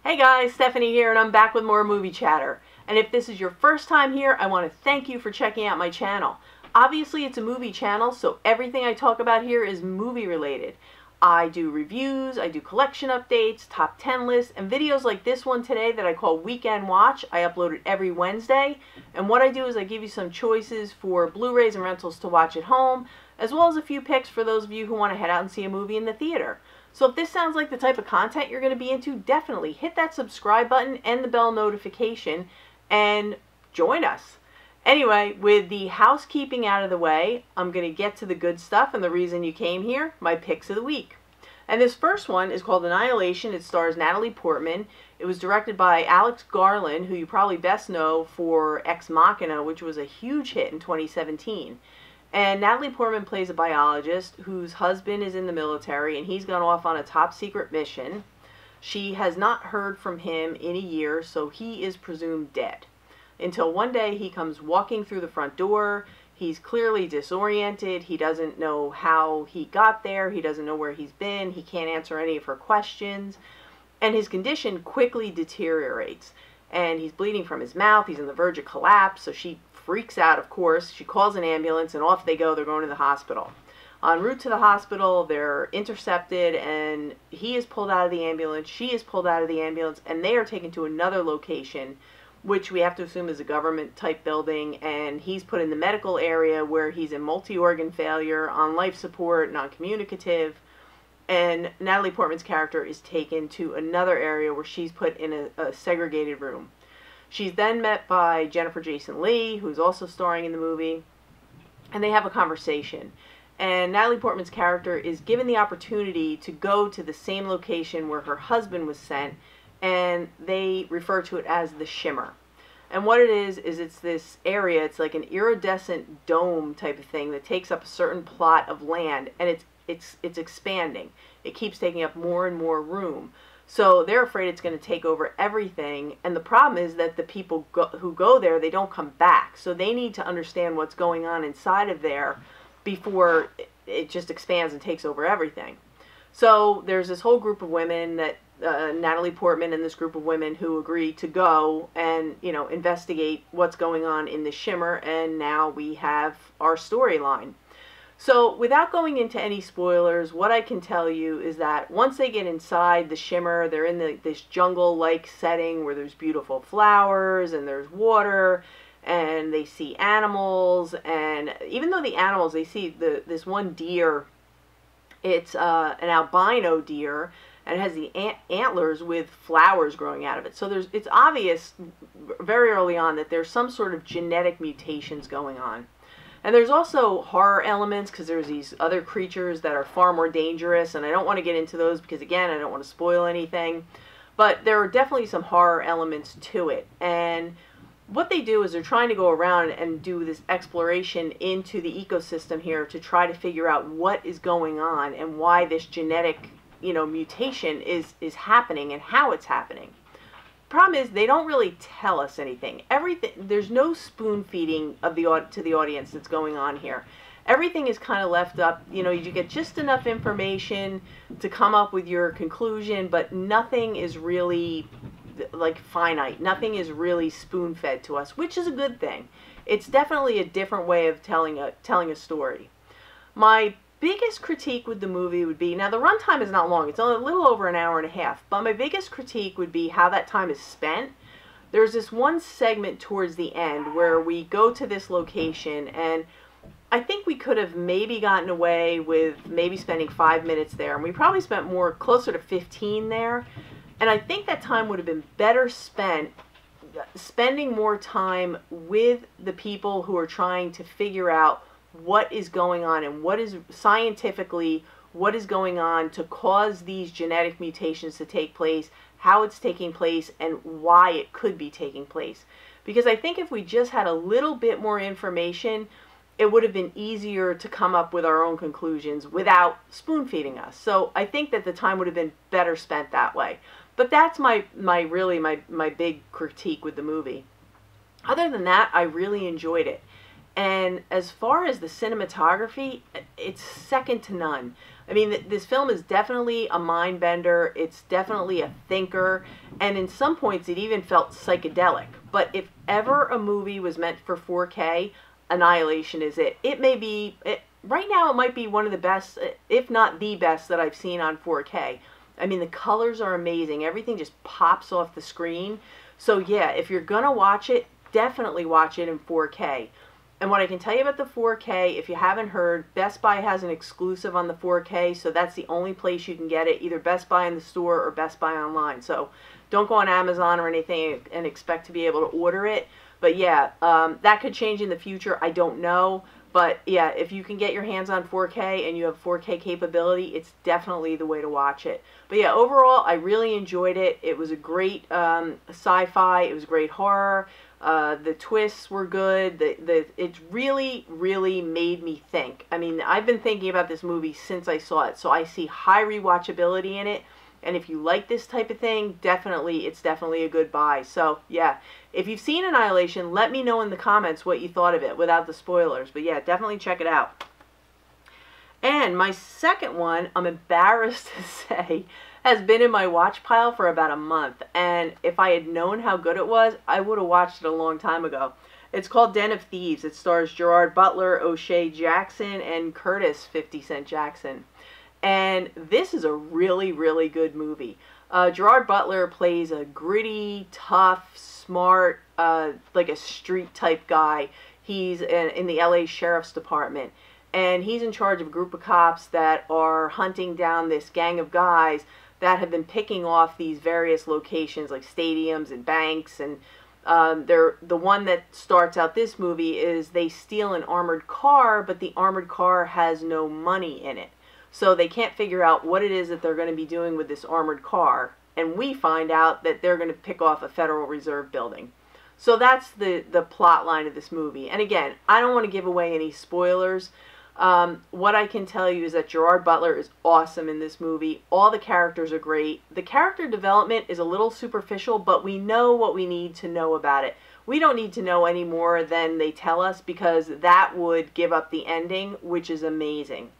Hey guys, Stephanie here, and I'm back with more movie chatter. And if this is your first time here, I want to thank you for checking out my channel. Obviously, it's a movie channel, so everything I talk about here is movie related. I do reviews, I do collection updates, top 10 lists, and videos like this one today that I call Weekend Watch. I upload it every Wednesday. And what I do is I give you some choices for Blu-rays and rentals to watch at home, as well as a few picks for those of you who want to head out and see a movie in the theater. So if this sounds like the type of content you're going to be into, definitely hit that subscribe button and the bell notification and join us. Anyway, with the housekeeping out of the way, I'm going to get to the good stuff and the reason you came here, my picks of the week. And this first one is called Annihilation. It stars Natalie Portman. It was directed by Alex Garland, who you probably best know for Ex Machina, which was a huge hit in 2017. And Natalie Portman plays a biologist whose husband is in the military and he's gone off on a top secret mission. She has not heard from him in a year, so he is presumed dead. Until one day he comes walking through the front door. He's clearly disoriented. He doesn't know how he got there. He doesn't know where he's been. He can't answer any of her questions. And his condition quickly deteriorates. And he's bleeding from his mouth. He's on the verge of collapse, so she freaks out, of course. She calls an ambulance and off they go. They're going to the hospital. En route to the hospital, they're intercepted and he is pulled out of the ambulance. She is pulled out of the ambulance and they are taken to another location, which we have to assume is a government type building, and he's put in the medical area where he's in multi-organ failure, on life support, non-communicative, and Natalie Portman's character is taken to another area where she's put in a segregated room. She's then met by Jennifer Jason Leigh, who's also starring in the movie, and they have a conversation. And Natalie Portman's character is given the opportunity to go to the same location where her husband was sent, and they refer to it as the Shimmer. And what it is it's this area, it's like an iridescent dome type of thing that takes up a certain plot of land, and it's expanding. It keeps taking up more and more room. So they're afraid it's going to take over everything, and the problem is that the people who go there, they don't come back. So they need to understand what's going on inside of there before it just expands and takes over everything. So there's this whole group of women that Natalie Portman and this group of women who agree to go and, investigate what's going on in the Shimmer, and now we have our storyline. So without going into any spoilers, what I can tell you is that once they get inside the Shimmer, they're in this jungle-like setting where there's beautiful flowers and there's water, and they see animals. And even though the animals, they see this one deer, it's an albino deer, and it has the antlers with flowers growing out of it. So it's obvious very early on that there's some sort of genetic mutations going on. And there's also horror elements because there's these other creatures that are far more dangerous, and I don't want to get into those because, again, I don't want to spoil anything. But there are definitely some horror elements to it. And what they do is they're trying to go around and do this exploration into the ecosystem here to try to figure out what is going on and why this genetic, mutation is happening and how it's happening. Problem is, they don't really tell us anything. There's no spoon feeding to the audience that's going on here. Everything is kind of left up. You get just enough information to come up with your conclusion, but nothing is really like finite. Nothing is really spoon fed to us, which is a good thing. It's definitely a different way of telling a story. My biggest critique with the movie would be, now the runtime is not long, it's only a little over an hour and a half, but my biggest critique would be how that time is spent. There's this one segment towards the end where we go to this location, and I think we could have maybe gotten away with maybe spending 5 minutes there, and we probably spent more, closer to 15 there, and I think that time would have been better spent spending more time with the people who are trying to figure out what is going on and what is scientifically what is going on to cause these genetic mutations to take place, how it's taking place, and why it could be taking place. Because I think if we just had a little bit more information, it would have been easier to come up with our own conclusions without spoon feeding us. So I think that the time would have been better spent that way. But that's my big critique with the movie. Other than that, I really enjoyed it. And as far as the cinematography, it's second to none. I mean, this film is definitely a mind bender. It's definitely a thinker. And in some points, it even felt psychedelic. But if ever a movie was meant for 4K, Annihilation is it. It may be, right now it might be one of the best, if not the best, that I've seen on 4K. I mean, the colors are amazing. Everything just pops off the screen. So yeah, if you're going to watch it, definitely watch it in 4K. And what I can tell you about the 4K, if you haven't heard, Best Buy has an exclusive on the 4K, so that's the only place you can get it, either Best Buy in the store or Best Buy online. So don't go on Amazon or anything and expect to be able to order it. But yeah, that could change in the future. I don't know. But yeah, if you can get your hands on 4K and you have 4K capability, it's definitely the way to watch it. But yeah, overall, I really enjoyed it. It was a great sci-fi. It was great horror. The twists were good. It really, really made me think. I mean, I've been thinking about this movie since I saw it, so I see high rewatchability in it. And if you like this type of thing, it's definitely a good buy. So yeah, if you've seen Annihilation, let me know in the comments what you thought of it without the spoilers. But yeah, definitely check it out. And my second one, I'm embarrassed to say, has been in my watch pile for about a month. And if I had known how good it was, I would have watched it a long time ago. It's called Den of Thieves. It stars Gerard Butler, O'Shea Jackson, and Curtis 50 Cent Jackson. And this is a really, really good movie. Gerard Butler plays a gritty, tough, smart, like a street type guy. He's in the LA Sheriff's Department. And he's in charge of a group of cops that are hunting down this gang of guys that have been picking off these various locations like stadiums and banks. And the one that starts out this movie is they steal an armored car, but the armored car has no money in it. So they can't figure out what it is that they're going to be doing with this armored car. And we find out that they're going to pick off a Federal Reserve building. So that's the plot line of this movie. And again, I don't want to give away any spoilers. What I can tell you is that Gerard Butler is awesome in this movie. All the characters are great. The character development is a little superficial, but we know what we need to know about it. We don't need to know any more than they tell us, because that would give up the ending, which is amazing.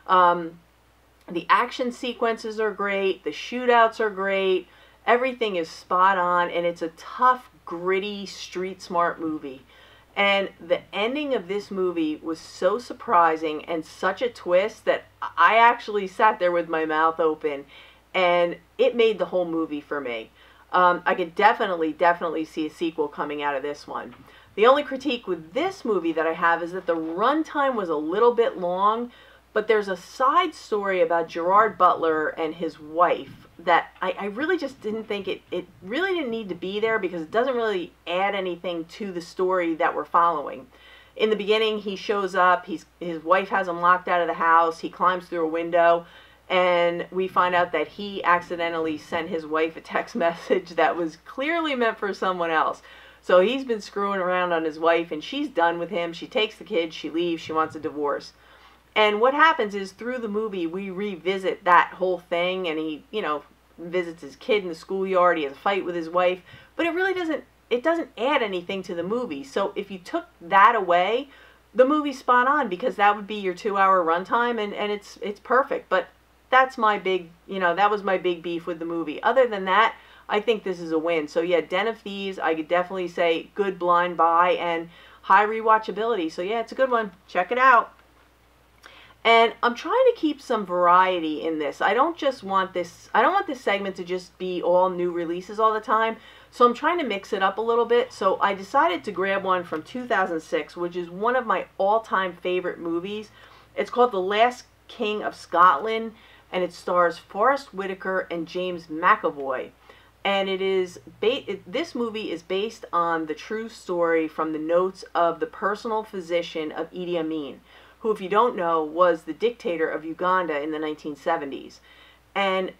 The action sequences are great. The shootouts are great. Everything is spot on, and it's a tough, gritty, street smart movie. And the ending of this movie was so surprising and such a twist that I actually sat there with my mouth open, and it made the whole movie for me. I could definitely see a sequel coming out of this one. The only critique with this movie that I have is that the runtime was a little bit long, but there's a side story about Gerard Butler and his wife that I really just didn't think it really didn't need to be there, because it doesn't really add anything to the story that we're following. In the beginning, he shows up, his wife has him locked out of the house, he climbs through a window, and we find out that he accidentally sent his wife a text message that was clearly meant for someone else. So he's been screwing around on his wife, and she's done with him. She takes the kids, she leaves, she wants a divorce. And what happens is, through the movie, we revisit that whole thing, and he, visits his kid in the schoolyard, he has a fight with his wife, but it really doesn't add anything to the movie. So if you took that away, the movie's spot on, because that would be your 2-hour runtime, and it's perfect. But that's my big, that was my big beef with the movie. Other than that, I think this is a win. So yeah, Den of Thieves, I could definitely say good blind buy and high rewatchability. So yeah, it's a good one. Check it out. And I'm trying to keep some variety in this. I don't want this segment to just be all new releases all the time. So I'm trying to mix it up a little bit. So I decided to grab one from 2006, which is one of my all-time favorite movies. It's called The Last King of Scotland, and it stars Forest Whitaker and James McAvoy. And this movie is based on the true story from the notes of the personal physician of Idi Amin, who, if you don't know, was the dictator of Uganda in the 1970s. And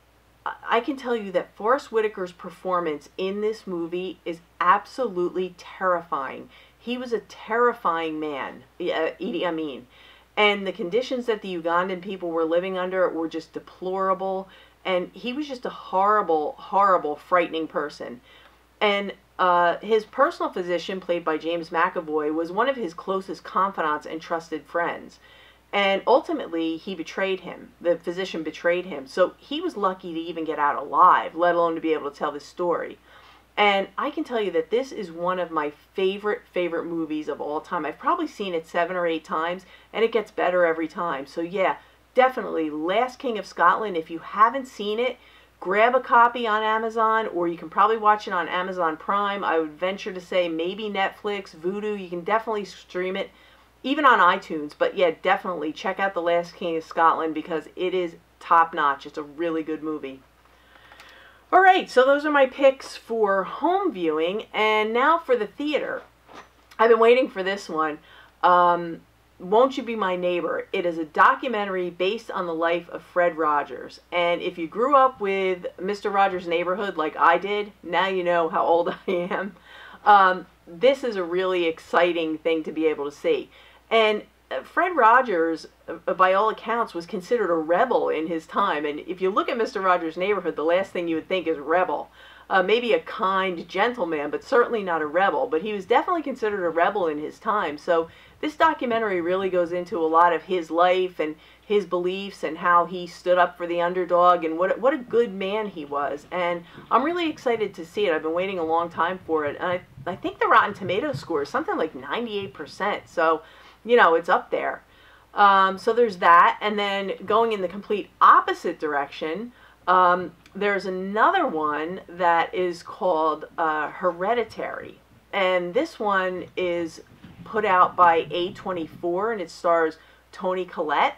I can tell you that Forest Whitaker's performance in this movie is absolutely terrifying. He was a terrifying man, Idi Amin. And the conditions that the Ugandan people were living under were just deplorable. And he was just a horrible, horrible, frightening person. And his personal physician, played by James McAvoy, was one of his closest confidants and trusted friends. And ultimately, he betrayed him. The physician betrayed him. So he was lucky to even get out alive, let alone to be able to tell this story. And I can tell you that this is one of my favorite movies of all time. I've probably seen it 7 or 8 times, and it gets better every time. So yeah, definitely Last King of Scotland. If you haven't seen it, grab a copy on Amazon, or you can probably watch it on Amazon Prime. I would venture to say maybe Netflix, Vudu. You can definitely stream it, even on iTunes. But yeah, definitely check out The Last King of Scotland because it is top-notch. It's a really good movie. Alright, so those are my picks for home viewing, and now for the theater. I've been waiting for this one. Won't You Be My Neighbor? It is a documentary based on the life of Fred Rogers. And if you grew up with Mr. Rogers' Neighborhood like I did, now you know how old I am. This is a really exciting thing to be able to see. And Fred Rogers, by all accounts, was considered a rebel in his time. And if you look at Mr. Rogers' Neighborhood, the last thing you would think is rebel. Maybe a kind gentleman, but certainly not a rebel. But he was definitely considered a rebel in his time. So this documentary really goes into a lot of his life and his beliefs and how he stood up for the underdog and what a good man he was. And I'm really excited to see it. I've been waiting a long time for it. And I think the Rotten Tomatoes score is something like 98%. So, you know, it's up there. So there's that. And then going in the complete opposite direction, there's another one that is called Hereditary. And this one is put out by A24, and it stars Toni Collette.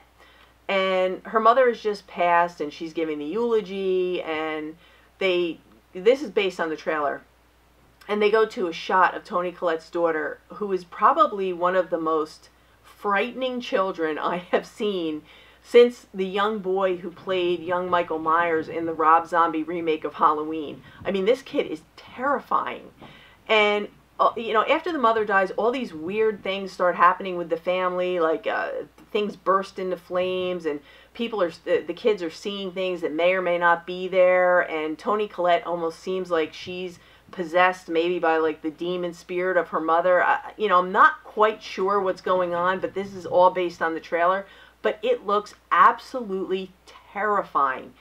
And her mother has just passed, and she's giving the eulogy, and this is based on the trailer. And they go to a shot of Toni Collette's daughter, who is probably one of the most frightening children I have seen since the young boy who played young Michael Myers in the Rob Zombie remake of Halloween. I mean, this kid is terrifying. And you know, after the mother dies, all these weird things start happening with the family, like things burst into flames, and the kids are seeing things that may or may not be there, and Toni Collette almost seems like she's possessed maybe by like the demon spirit of her mother. You know, I'm not quite sure what's going on, but this is all based on the trailer, but it looks absolutely terrifying.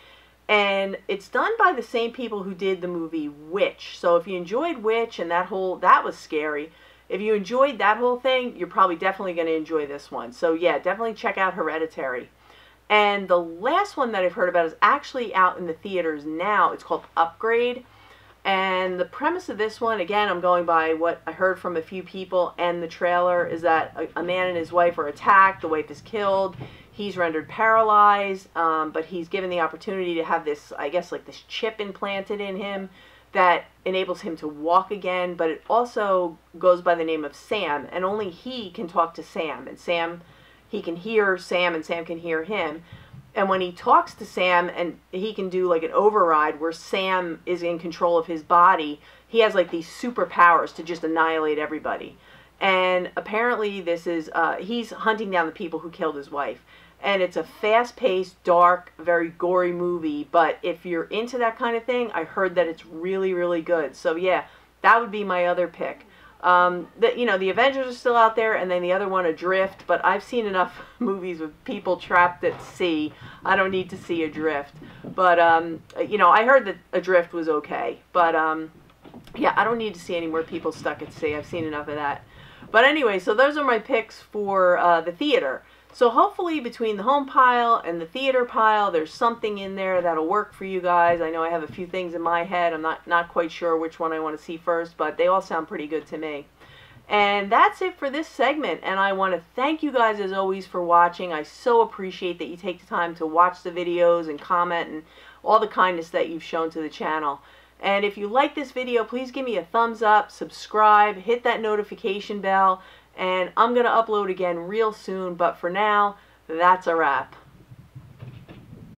And it's done by the same people who did the movie Witch. So if you enjoyed Witch and that was scary. If you enjoyed that whole thing, you're probably definitely going to enjoy this one. So yeah, definitely check out Hereditary. And the last one that I've heard about is actually out in the theaters now. It's called Upgrade. And the premise of this one, again, I'm going by what I heard from a few people and the trailer, is that a man and his wife are attacked. The wife is killed. He's rendered paralyzed, but he's given the opportunity to have this, I guess, like this chip implanted in him that enables him to walk again, but it also goes by the name of Sam, and only he can talk to Sam, and he can hear Sam, and Sam can hear him. And when he talks to Sam, and he can do like an override where Sam is in control of his body, he has like these superpowers to just annihilate everybody. And apparently this is, he's hunting down the people who killed his wife. And it's a fast-paced, dark, very gory movie. But if you're into that kind of thing, I heard that it's really, really good. So yeah, that would be my other pick. You know, the Avengers are still out there, and then the other one, Adrift. But I've seen enough movies with people trapped at sea. I don't need to see Adrift. But, you know, I heard that Adrift was okay. But, yeah, I don't need to see any more people stuck at sea. I've seen enough of that. But anyway, so those are my picks for the theater. So hopefully between the home pile and the theater pile, there's something in there that'll work for you guys. I know I have a few things in my head. I'm not quite sure which one I want to see first, but they all sound pretty good to me. And that's it for this segment. And I want to thank you guys as always for watching. I so appreciate that you take the time to watch the videos and comment and all the kindness that you've shown to the channel. And if you like this video, please give me a thumbs up, subscribe, hit that notification bell, and I'm going to upload again real soon. But for now, that's a wrap.